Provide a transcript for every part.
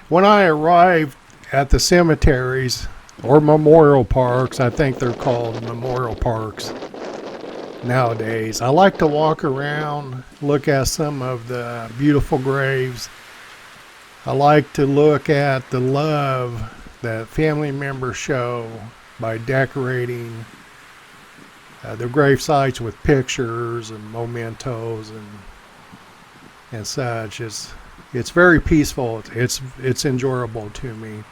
When I arrived at the cemeteries or memorial parks, I think they're called memorial parks nowadays, I like to walk around, look at some of the beautiful graves. I like to look at the love that family members show by decorating the grave sites with pictures and mementos and such. It's very peaceful. It's enjoyable to me.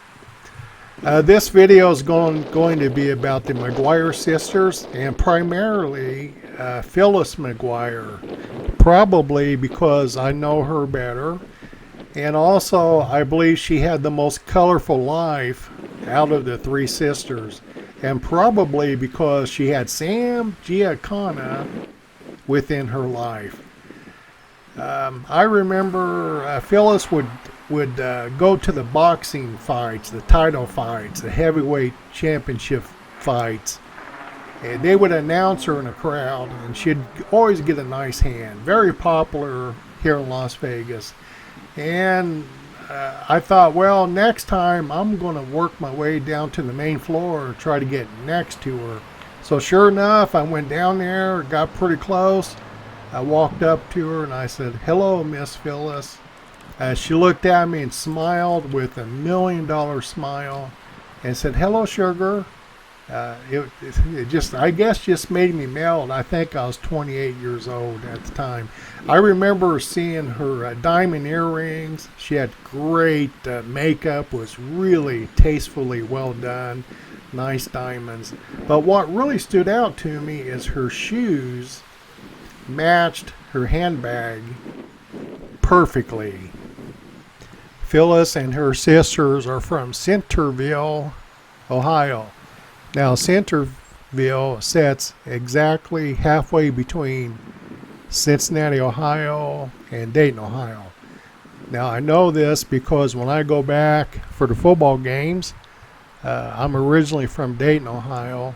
This video is going to be about the McGuire sisters, and primarily Phyllis McGuire, probably because I know her better, and also I believe she had the most colorful life out of the three sisters, and probably because she had Sam Giancana within her life. I remember Phyllis would go to the boxing fights, the title fights, the heavyweight championship fights, and they would announce her in a crowd, and she'd always get a nice hand. Very popular here in Las Vegas. And I thought, well, next time I'm going to work my way down to the main floor and try to get next to her. So sure enough, I went down there, got pretty close. I walked up to her and I said, "Hello, Miss Phyllis." She looked at me and smiled with $1 million smile and said, "Hello, sugar." It just, I guess, just made me melt. I think I was 28 years old at the time. I remember seeing her diamond earrings. She had great makeup, was really tastefully well done, nice diamonds. But what really stood out to me is her shoes matched her handbag perfectly. Phyllis and her sisters are from Centerville, Ohio. Now, Centerville sits exactly halfway between Cincinnati, Ohio, and Dayton, Ohio. Now, I know this because when I go back for the football games, I'm originally from Dayton, Ohio,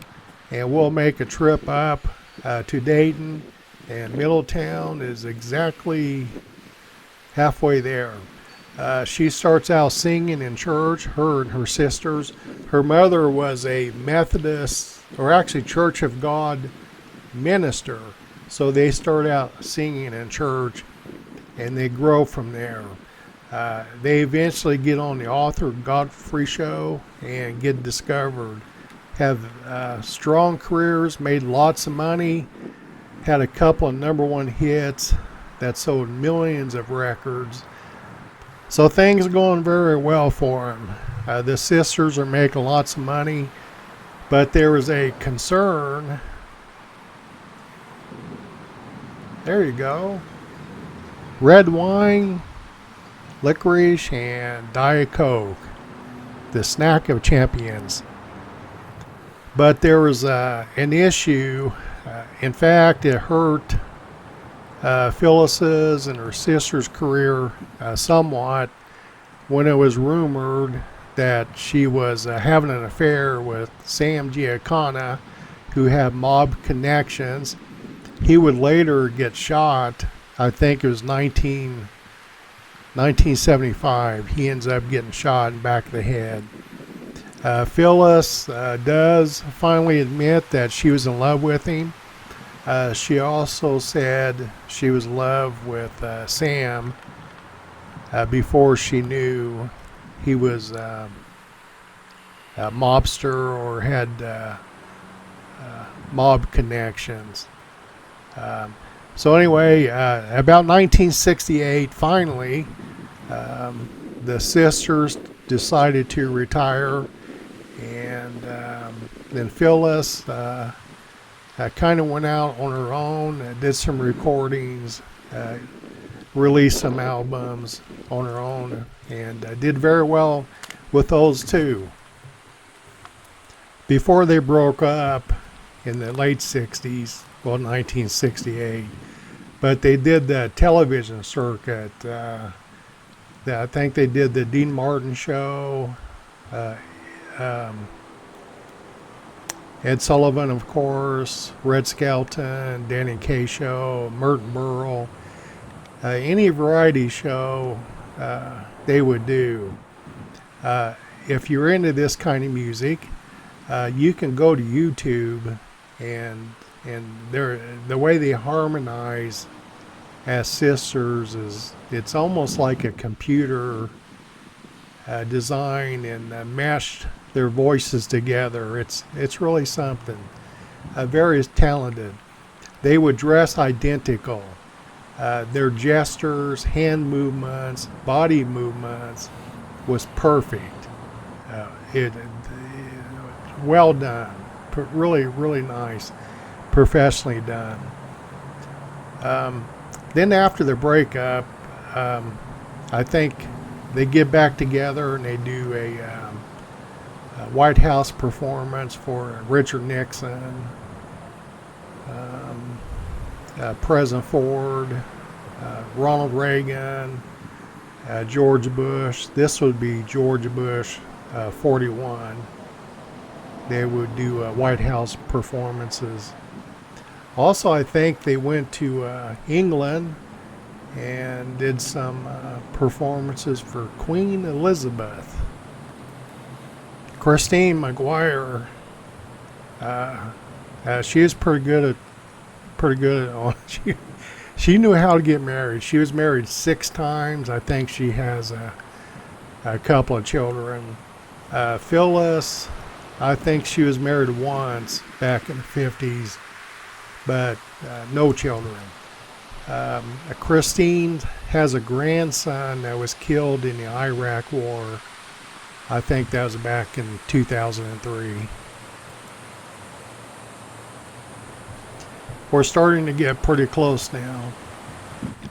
and we'll make a trip up to Dayton, and Middletown is exactly halfway there. She starts out singing in church, her and her sisters. Her mother was a Methodist, or actually Church of God minister. So they start out singing in church, and they grow from there. They eventually get on the Arthur Godfrey show and get discovered. Have strong careers, made lots of money, had a couple of #1 hits that sold millions of records. So things are going very well for them. The sisters are making lots of money, but there was a concern. There you go. Red wine, licorice, and Diet Coke. The snack of champions. But there was an issue. In fact, it hurt Phyllis's and her sister's career somewhat when it was rumored that she was having an affair with Sam Giancana, who had mob connections. He would later get shot. I think it was 1975. He ends up getting shot in the back of the head. Phyllis does finally admit that she was in love with him. She also said she was in love with Sam before she knew he was a mobster or had mob connections. So anyway, about 1968, finally, the sisters decided to retire. And then Phyllis kind of went out on her own, did some recordings, released some albums on her own, and did very well with those too. Before they broke up in the late 60s, well, 1968, but they did the television circuit. I think they did the Dean Martin show, Ed Sullivan, of course, Red Skelton, Danny Kaye show, Merton Burl, any variety show they would do. If you're into this kind of music, you can go to YouTube, and the way they harmonize as sisters it's almost like a computer design and meshed their voices together. It's really something. Very talented. They would dress identical. Their gestures, hand movements, body movements was perfect. Well done. Really nice. Professionally done. Then after the breakup, I think they get back together and they do a White House performance for Richard Nixon, President Ford, Ronald Reagan, George Bush. This would be George Bush 41. They would do White House performances. Also, I think they went to England and did some performances for Queen Elizabeth. Christine McGuire, she was pretty good at she knew how to get married. She was married 6 times. I think she has a couple of children. Phyllis, I think she was married once back in the 50s, but no children. Christine has a grandson that was killed in the Iraq War. I think that was back in 2003. We're starting to get pretty close now.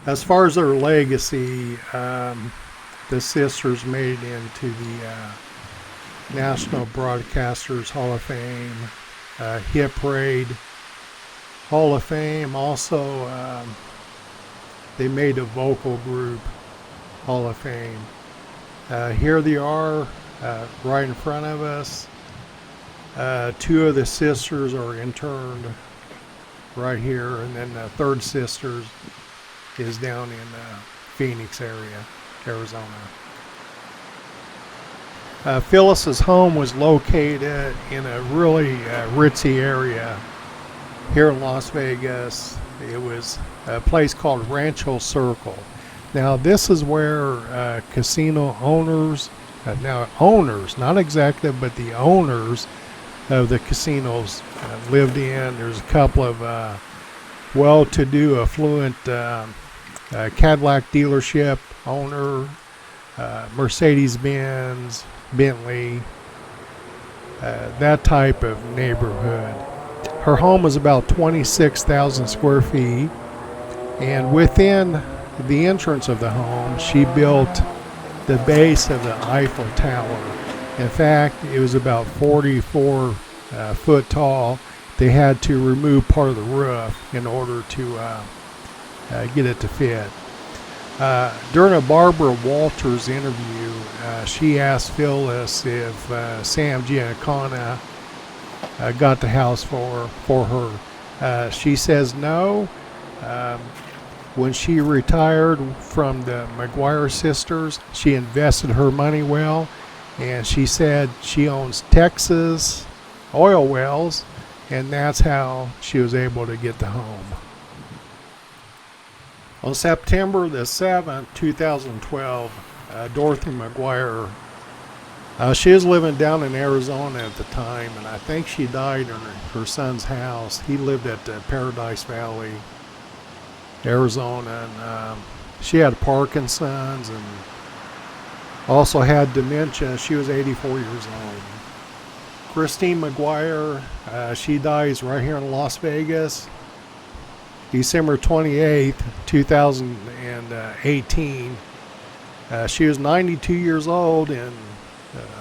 As far as their legacy, the sisters made it into the National Broadcasters Hall of Fame, Hit Parade Hall of Fame. Also, they made a vocal group Hall of Fame. Here they are, right in front of us. 2 of the sisters are interned right here, and then the third sister is down in Phoenix area, Arizona. Phyllis's home was located in a really ritzy area here in Las Vegas. It was a place called Rancho Circle. Now this is where casino owners, not executive, but the owners of the casinos lived in. There's a couple of well-to-do, affluent Cadillac dealership owner, Mercedes-Benz, Bentley, that type of neighborhood. Her home was about 26,000 square feet, and within the entrance of the home, she built the base of the Eiffel Tower. In fact, it was about 44 foot tall. They had to remove part of the roof in order to get it to fit. During a Barbara Walters interview, she asked Phyllis if Sam Giancana got the house for her. She says no. When she retired from the McGuire Sisters, she invested her money well, and she said she owns Texas oil wells, and that's how she was able to get the home. On September the 7th, 2012, Dorothy McGuire, she was living down in Arizona at the time, and I think she died in her son's house. He lived at Paradise Valley, Arizona, and she had Parkinson's and also had dementia. She was 84 years old. Christine McGuire, she dies right here in Las Vegas, December 28th, 2018. She was 92 years old, and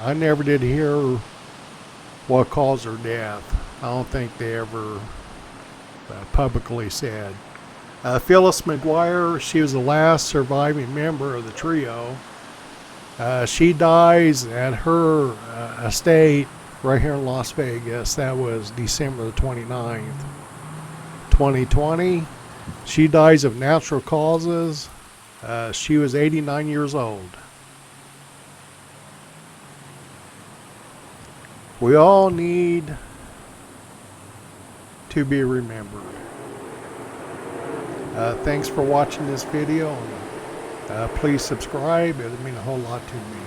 I never did hear what caused her death. I don't think they ever publicly said. Phyllis McGuire, she was the last surviving member of the trio. She dies at her estate right here in Las Vegas. That was December the 29th, 2020. She dies of natural causes. She was 89 years old. We all need to be remembered. Thanks for watching this video. Please subscribe. It would mean a whole lot to me.